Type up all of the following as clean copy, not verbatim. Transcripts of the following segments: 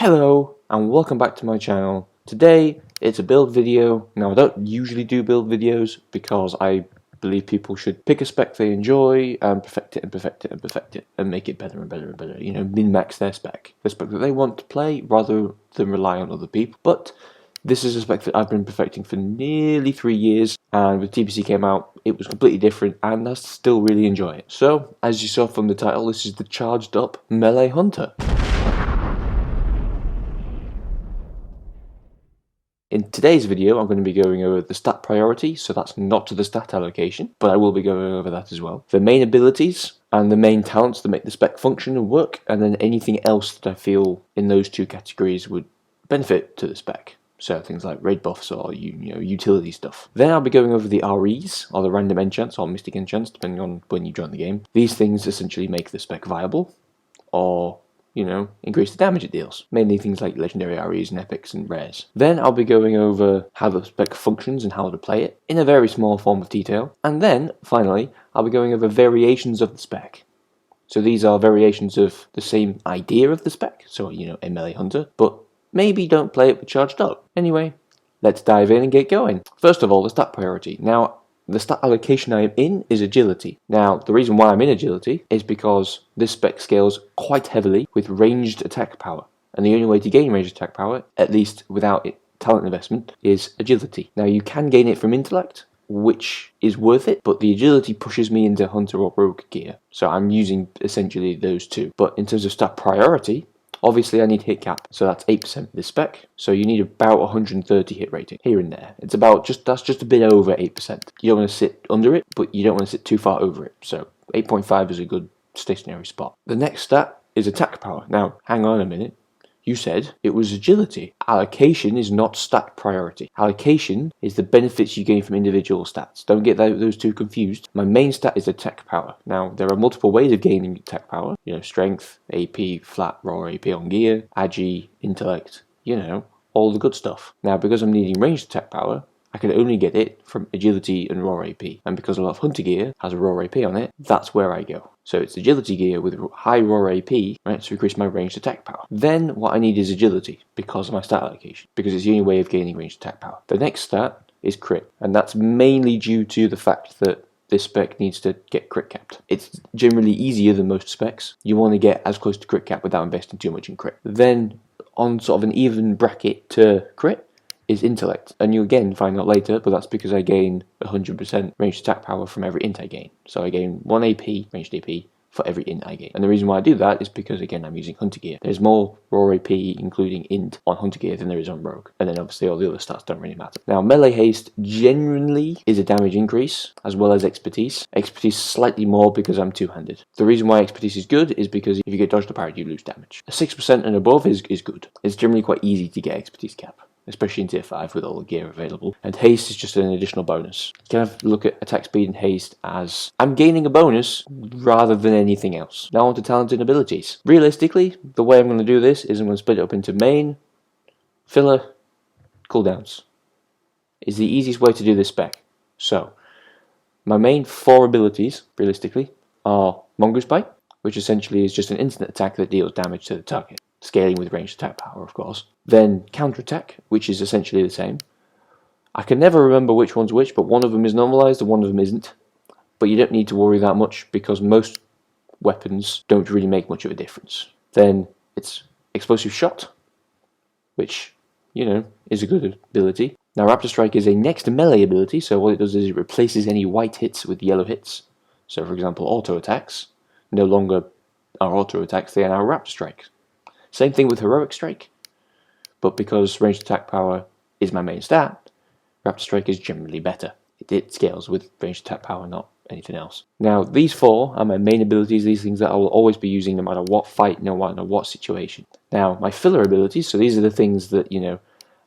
Hello and welcome back to my channel. Today it's a build video. Now I don't usually do build videos because I believe people should pick a spec they enjoy and perfect it and perfect it and perfect it and make it better and better and better. You know, min-max their spec. The spec that they want to play rather than rely on other people. But this is a spec that I've been perfecting for nearly 3 years, and when TBC came out it was completely different and I still really enjoy it. So, as you saw from the title, this is the charged up Melee Hunter. In today's video, I'm going to be going over the stat priority, so that's not to the stat allocation, but I will be going over that as well. The main abilities and the main talents that make the spec function and work, and then anything else that I feel in those two categories would benefit to the spec. So things like raid buffs or utility stuff. Then I'll be going over the REs, or the random enchants or mystic enchants, depending on when you join the game. These things essentially make the spec viable, or increase the damage it deals. Mainly things like legendary REs and epics and rares. Then I'll be going over how the spec functions and how to play it in a very small form of detail. And then, finally, I'll be going over variations of the spec. So these are variations of the same idea of the spec, so a melee hunter, but maybe don't play it with charged up. Anyway, let's dive in and get going. First of all, the stat priority. Now, the stat allocation I am in is agility. Now, the reason why I'm in agility is because this spec scales quite heavily with ranged attack power. And the only way to gain ranged attack power, at least without talent investment, is agility. Now, you can gain it from intellect, which is worth it, but the agility pushes me into hunter or rogue gear. So I'm using essentially those two. But in terms of stat priority, obviously I need hit cap, so that's 8% of this spec, so you need about 130 hit rating, here and there. It's about that's just a bit over 8%. You don't want to sit under it, but you don't want to sit too far over it, so 8.5 is a good stationary spot. The next stat is attack power. Now, hang on a minute. You said it was agility. Allocation is not stat priority. Allocation is the benefits you gain from individual stats. Don't get those two confused. My main stat is attack power. Now, there are multiple ways of gaining attack power. Strength, AP, flat, raw AP on gear, agi, intellect, all the good stuff. Now, because I'm needing ranged attack power, I can only get it from agility and raw AP. And because a lot of hunter gear has a raw AP on it, that's where I go. So it's agility gear with high raw AP, right, to increase my ranged attack power. Then what I need is agility, because of my stat allocation, because it's the only way of gaining ranged attack power. The next stat is crit, and that's mainly due to the fact that this spec needs to get crit capped. It's generally easier than most specs. You want to get as close to crit cap without investing too much in crit. Then, on sort of an even bracket to crit, is intellect, and you again find out later, but that's because I gain 100% ranged attack power from every int I gain. So I gain 1 AP, ranged AP, for every int I gain. And the reason why I do that is because, again, I'm using hunter gear. There's more raw AP, including int, on hunter gear than there is on rogue. And then obviously all the other stats don't really matter. Now, melee haste generally is a damage increase, as well as expertise. Expertise slightly more because I'm two-handed. The reason why expertise is good is because if you get dodged apart, you lose damage. A 6% and above is good. It's generally quite easy to get expertise cap, especially in tier 5 with all the gear available. And haste is just an additional bonus. You kind of look at attack speed and haste as I'm gaining a bonus rather than anything else. Now on to talent and abilities. Realistically, the way I'm going to do this is I'm going to split it up into main, filler, cooldowns. Is the easiest way to do this spec. So, my main 4 abilities, realistically, are Mongoose Bite, which essentially is just an instant attack that deals damage to the target, scaling with ranged attack power, of course. Then counterattack, which is essentially the same. I can never remember which one's which, but one of them is normalized and one of them isn't. But you don't need to worry that much because most weapons don't really make much of a difference. Then it's explosive shot, which, is a good ability. Now Raptor Strike is a next melee ability, so what it does is it replaces any white hits with yellow hits. So for example, auto attacks no longer are auto attacks, they are now Raptor Strikes. Same thing with Heroic Strike, but because ranged attack power is my main stat, Raptor Strike is generally better. It scales with ranged attack power, not anything else. Now, these 4 are my main abilities, these things that I will always be using no matter what fight, no matter what situation. Now, my filler abilities, so these are the things that,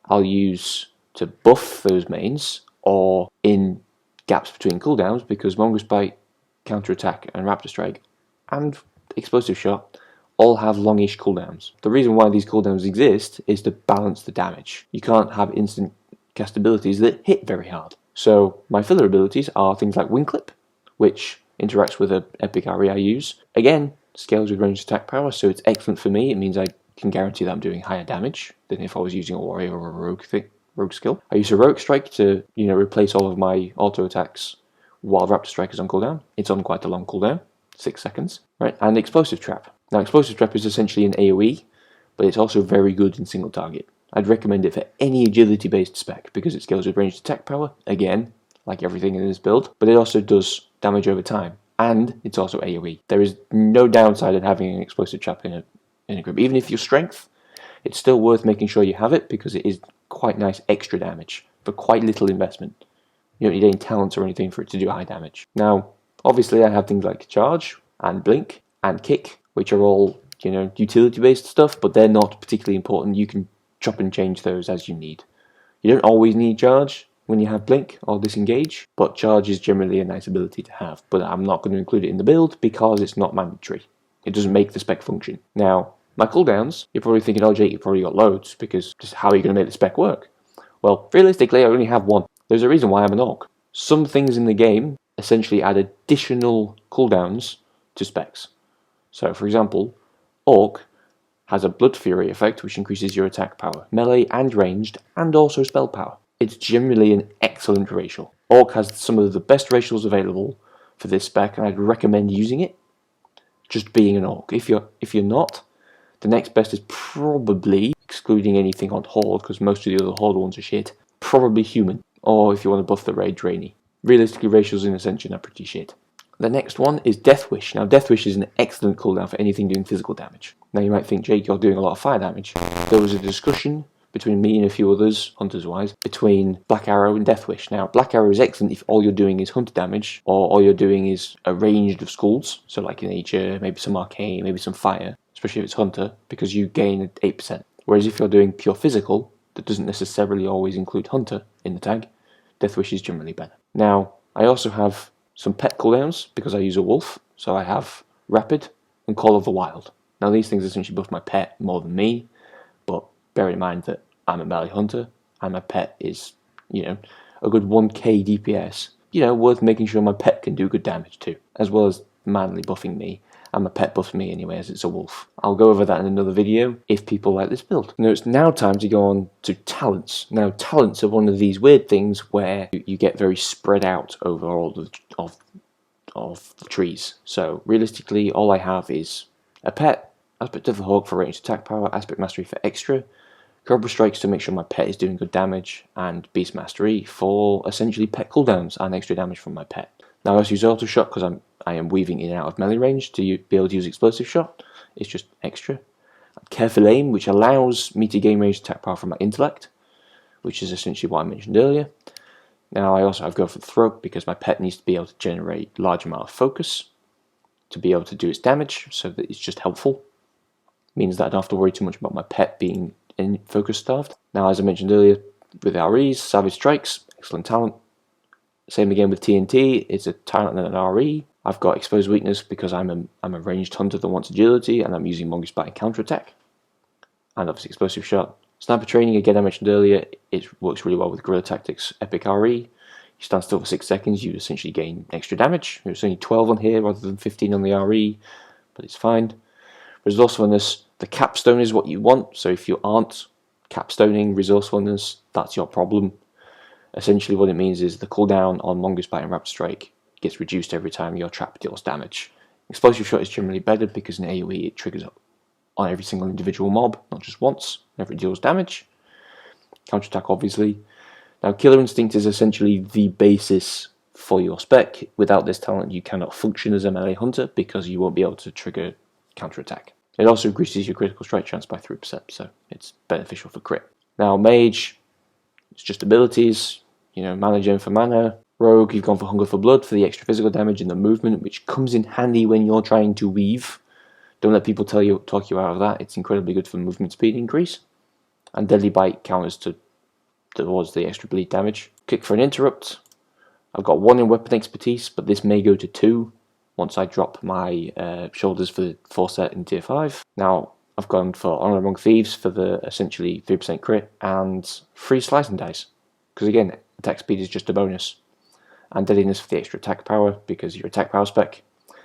I'll use to buff those mains, or in gaps between cooldowns, because Mongoose Bite, Counterattack, and Raptor Strike, and Explosive Shot, all have longish cooldowns. The reason why these cooldowns exist is to balance the damage. You can't have instant cast abilities that hit very hard. So my filler abilities are things like Wing Clip, which interacts with an epic RE I use. Again, scales with ranged attack power, so it's excellent for me. It means I can guarantee that I'm doing higher damage than if I was using a warrior or a rogue skill. I use a rogue strike to, replace all of my auto attacks while Raptor Strike is on cooldown. It's on quite a long cooldown, 6 seconds, right? And Explosive Trap. Now, Explosive Trap is essentially an AoE, but it's also very good in single target. I'd recommend it for any agility-based spec because it scales with ranged attack power, again, like everything in this build, but it also does damage over time, and it's also AoE. There is no downside in having an Explosive Trap in a group. Even if you're strength, it's still worth making sure you have it because it is quite nice extra damage for quite little investment. You don't need any talents or anything for it to do high damage. Now, obviously I have things like Charge and Blink and Kick, which are all, utility-based stuff, but they're not particularly important. You can chop and change those as you need. You don't always need Charge when you have Blink or Disengage, but Charge is generally a nice ability to have, but I'm not going to include it in the build because it's not mandatory. It doesn't make the spec function. Now, my cooldowns, you're probably thinking, oh Jake, you've probably got loads, because just how are you going to make the spec work? Well, realistically, I only have one. There's a reason why I'm an orc. Some things in the game essentially add additional cooldowns to specs. So, for example, Orc has a Blood Fury effect which increases your attack power, melee and ranged, and also spell power. It's generally an excellent racial. Orc has some of the best racials available for this spec, and I'd recommend using it. Just being an Orc. If you're not, the next best is probably, excluding anything on Horde, because most of the other Horde ones are shit, probably Human. Or if you want to buff the Rage Rainy. Realistically, racials in Ascension are pretty shit. The next one is Death Wish. Now, Death Wish is an excellent cooldown for anything doing physical damage. Now, you might think, Jake, you're doing a lot of fire damage. There was a discussion between me and a few others, hunters-wise, between Black Arrow and Death Wish. Now, Black Arrow is excellent if all you're doing is hunter damage, or all you're doing is a ranged of schools, so like nature, maybe some arcane, maybe some fire, especially if it's hunter, because you gain 8%. Whereas if you're doing pure physical, that doesn't necessarily always include hunter in the tag, Death Wish is generally better. Now, I also have some pet cooldowns because I use a wolf, so I have Rapid and Call of the Wild. Now, these things essentially buff my pet more than me, but bear in mind that I'm a melee hunter, and my pet is, a good 1k DPS. Worth making sure my pet can do good damage too, as well as manly buffing me. And my pet buffs me anyway, as it's a wolf. I'll go over that in another video if people like this build. Now it's now time to go on to talents. Now talents are one of these weird things where you get very spread out over all of the trees. So realistically, all I have is a pet, Aspect of the Hawk for ranged attack power, Aspect Mastery for extra, Cobra Strikes to make sure my pet is doing good damage, and Beast Mastery for essentially pet cooldowns and extra damage from my pet. Now I also use Auto Shot because I am weaving in and out of melee range to be able to use Explosive Shot. It's just extra. Careful Aim, which allows me to gain ranged attack power from my intellect, which is essentially what I mentioned earlier. Now I also have Go for the Throat because my pet needs to be able to generate large amount of focus to be able to do its damage, so that it's just helpful. Means that I don't have to worry too much about my pet being focus starved. Now, as I mentioned earlier, with REs, Savage Strikes, excellent talent. Same again with TNT, it's a talent and an RE. I've got Exposed Weakness because I'm a ranged hunter that wants agility, and I'm using Mongoose Bite and counterattack. And obviously Explosive Shot. Sniper Training, again I mentioned earlier, it works really well with Guerrilla Tactics, Epic RE. You stand still for 6 seconds, you essentially gain extra damage. There's only 12 on here rather than 15 on the RE, but it's fine. Resourcefulness, the capstone is what you want, so if you aren't capstoning resourcefulness, that's your problem. Essentially what it means is the cooldown on Mongoose Bite and Raptor Strike gets reduced every time your trap deals damage. Explosive Shot is generally better because in AoE it triggers on every single individual mob, not just once, whenever it deals damage. Counterattack obviously. Now Killer Instinct is essentially the basis for your spec. Without this talent you cannot function as a melee hunter because you won't be able to trigger counterattack. It also increases your critical strike chance by 3%, so it's beneficial for crit. Now Mage, it's just abilities, mana gem for mana. Rogue, you've gone for Hunger for Blood for the extra physical damage and the movement, which comes in handy when you're trying to weave. Don't let people talk you out of that. It's incredibly good for movement speed increase. And Deadly Bite counters towards the extra bleed damage. Kick for an Interrupt. I've got 1 in Weapon Expertise, but this may go to 2 once I drop my shoulders for the 4 set in tier 5. Now I've gone for Honor Among Thieves for the essentially 3% crit and free Slice and Dice, because again attack speed is just a bonus, and Deadliness for the extra attack power because your attack power spec.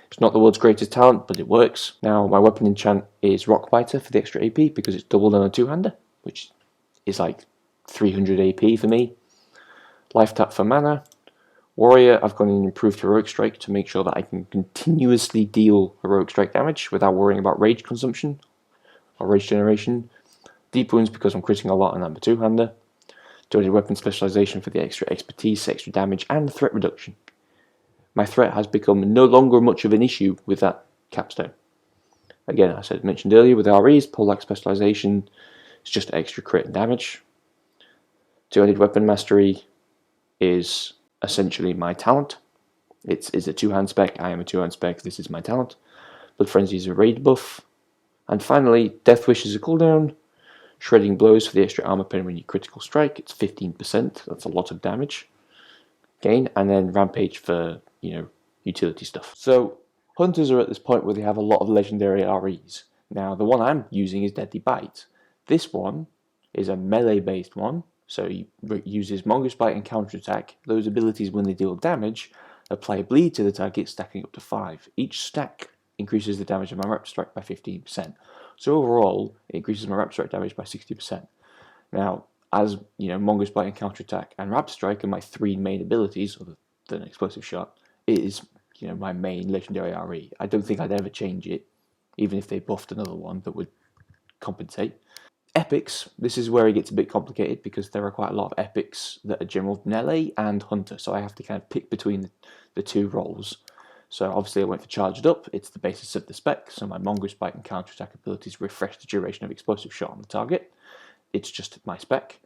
It's not the world's greatest talent, but it works. Now, my weapon enchant is Rockbiter for the extra AP because it's doubled on a two-hander, which is like 300 AP for me. Life tap for mana. Warrior, I've got an improved Heroic Strike to make sure that I can continuously deal Heroic Strike damage without worrying about rage consumption or rage generation. Deep Wounds because I'm critting a lot and I'm a two-hander. Jointed Weapon Specialization for the extra expertise, extra damage, and threat reduction. My threat has become no longer much of an issue with that capstone. Again, as I mentioned earlier, with REs, Poleaxe Specialization is just extra crit and damage. Two-handed Weapon Mastery is essentially my talent. It's a two-hand spec, I am a two-hand spec, this is my talent. Blood Frenzy is a raid buff. And finally, Death Wish is a cooldown. Shredding Blows for the extra armor pen when you critical strike, it's 15%, that's a lot of damage gain. And then Rampage for, utility stuff. So, Hunters are at this point where they have a lot of legendary REs. Now, the one I'm using is Deadly Bite. This one is a melee-based one, so he uses Mongoose Bite and Counterattack. Those abilities, when they deal damage, apply bleed to the target, stacking up to 5. Each stack increases the damage of my Raptor Strike by 15%. So overall, it increases my Raptor Strike damage by 60%. Now, as Mongoose Bite and Counterattack and Raptor Strike are my three main abilities, other than Explosive Shot, it is my main legendary RE. I don't think I'd ever change it, even if they buffed another one that would compensate. Epics, this is where it gets a bit complicated because there are quite a lot of epics that are general melee and hunter, so I have to kind of pick between the two roles. So obviously I went for Charged Up, it's the basis of the spec, so my Mongoose Bite and Counterattack abilities refresh the duration of Explosive Shot on the target. It's just my spec.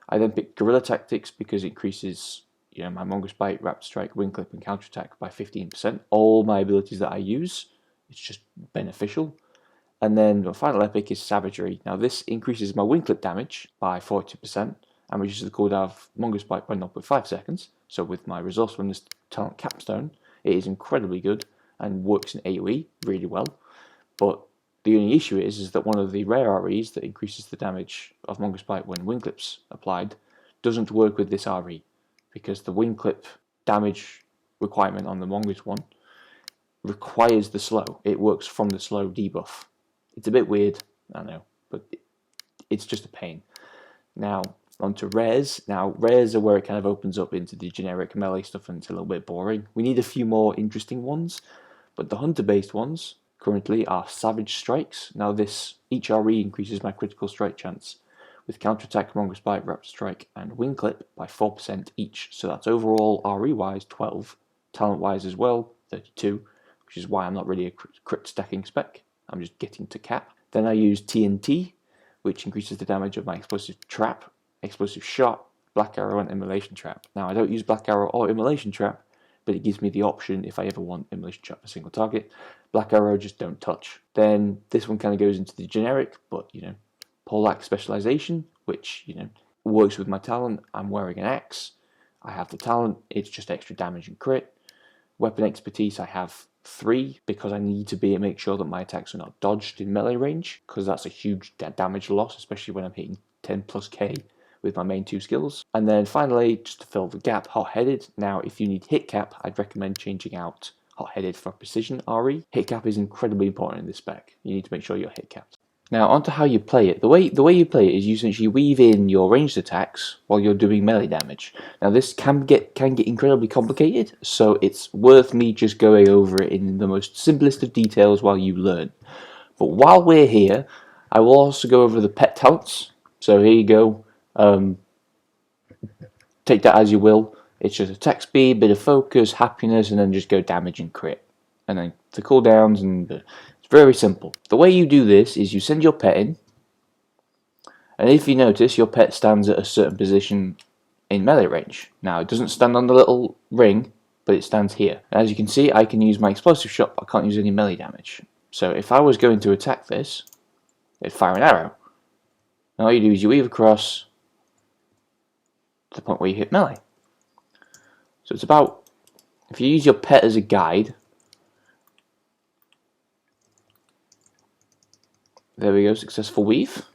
I then picked Guerrilla Tactics because it increases my Mongoose Bite, Raptor Strike, Wing Clip and Counterattack by 15%. All my abilities that I use, it's just beneficial. And then the final epic is Savagery. Now this increases my wing clip damage by 40% and reduces the cooldown of Mongoose Bite by 0.5 seconds. So with my resourcefulness talent Capstone, it is incredibly good and works in AoE really well. But the only issue is that one of the rare REs that increases the damage of Mongoose Bite when wing clips applied doesn't work with this RE because the wing clip damage requirement on the Mongoose one requires the slow. It works from the slow debuff. It's a bit weird, I know, but it's just a pain. Now, on to rares. Now, rares are where it kind of opens up into the generic melee stuff and it's a little bit boring. We need a few more interesting ones, but the hunter-based ones currently are Savage Strikes. Now, each RE increases my critical strike chance with Counterattack, Mongoose Bite, Raptor Strike, and Wing Clip by 4% each. So that's overall RE-wise 12, talent-wise as well 32, which is why I'm not really a crit stacking spec. I'm just getting to cap. Then I use TNT, which increases the damage of my Explosive Trap, Explosive Shot, Black Arrow, and Immolation Trap. Now, I don't use Black Arrow or Immolation Trap, but it gives me the option if I ever want Immolation Trap for a single target. Black Arrow, just don't touch. Then this one kind of goes into the generic, but, Poleaxe Specialization, which, works with my talent. I'm wearing an axe. I have the talent. It's just extra damage and crit. Weapon Expertise, I have 3 because I need to make sure that my attacks are not dodged in melee range because that's a huge damage loss, especially when I'm hitting 10 plus K with my main 2 skills. And then finally, just to fill the gap, Hot-Headed. Now, if you need hit cap, I'd recommend changing out Hot-Headed for Precision RE. Hit cap is incredibly important in this spec. You need to make sure you're hit capped. Now, onto how you play it. The way you play it is you essentially weave in your ranged attacks while you're doing melee damage. Now, this can get incredibly complicated, so it's worth me just going over it in the most simplest of details while you learn. But while we're here, I will also go over the pet talents. So here you go. Take that as you will. It's just attack speed, bit of focus, happiness, and then just go damage and crit. And then the cooldowns and very simple. The way you do this is you send your pet in, and if you notice, your pet stands at a certain position in melee range. Now, it doesn't stand on the little ring, but it stands here. And as you can see, I can use my Explosive Shot, but I can't use any melee damage. So if I was going to attack this, it'd fire an arrow. And all you do is you weave across to the point where you hit melee. So it's about, if you use your pet as a guide, there we go, successful weave.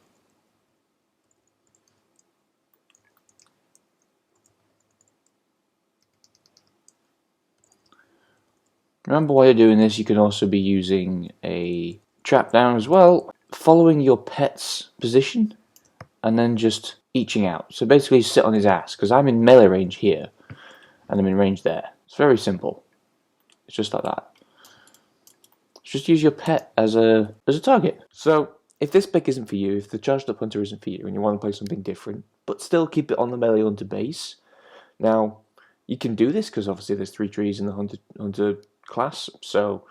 Remember, while you're doing this, you can also be using a trap down as well, following your pet's position, and then just eaching out. So basically sit on his ass, because I'm in melee range here, and I'm in range there. It's very simple. It's just like that. Just use your pet as a target. So if this pick isn't for you, if the charged up hunter isn't for you, and you want to play something different, but still keep it on the melee hunter base, now you can do this because obviously there's 3 trees in the hunter class. So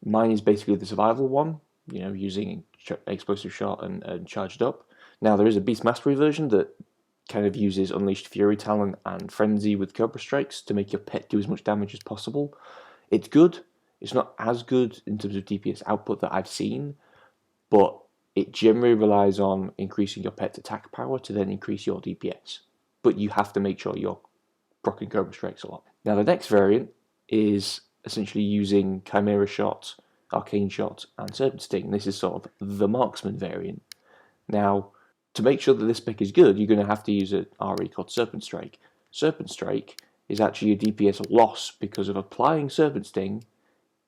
mine is basically the survival one, you know, using explosive shot and charged up. Now there is a Beast Mastery version that kind of uses Unleashed Fury Talent and Frenzy with Cobra Strikes to make your pet do as much damage as possible. It's good. It's not as good in terms of DPS output that I've seen, but it generally relies on increasing your pet's attack power to then increase your DPS. But you have to make sure you're proccing Cobra Strikes a lot. Now the next variant is essentially using Chimera Shot, Arcane Shot, and Serpent Sting. This is sort of the Marksman variant. Now, to make sure that this pick is good, you're going to have to use an RE called Serpent Strike. Serpent Strike is actually a DPS loss because of applying Serpent Sting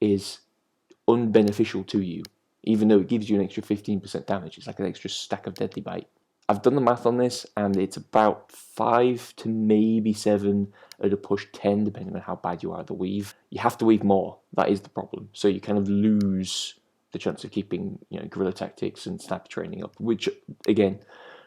is unbeneficial to you, even though it gives you an extra 15% damage. It's like an extra stack of Deadly Bite. I've done the math on this, and it's about 5 to maybe 7 at a push 10, depending on how bad you are at the weave. You have to weave more. That is the problem. So you kind of lose the chance of keeping, you know, guerrilla tactics and sniper training up, which again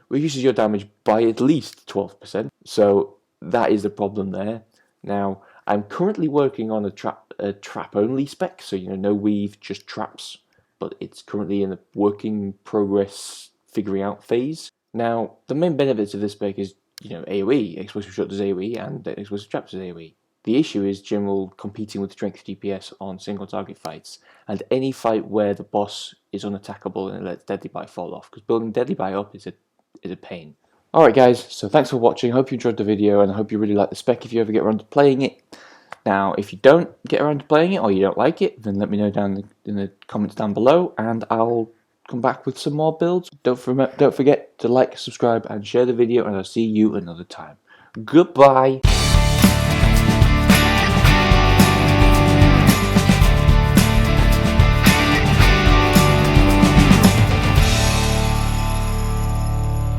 reduces your damage by at least 12%. So that is the problem there. Now I'm currently working on a trap only spec, so you know, no weave, just traps, but it's currently in a working progress figuring out phase. Now the main benefits of this spec is, you know, AoE, explosive shot does AoE, and explosive trap does AoE. The issue is general competing with strength DPS on single target fights, and any fight where the boss is unattackable and it lets Deadly Bite fall off, because building Deadly Bite up is a pain. Alright guys, so thanks for watching. I hope you enjoyed the video, and I hope you really like the spec if you ever get around to playing it. Now, if you don't get around to playing it, or you don't like it, then let me know down in the comments down below, and I'll come back with some more builds. Don't forget to like, subscribe, and share the video, and I'll see you another time. Goodbye!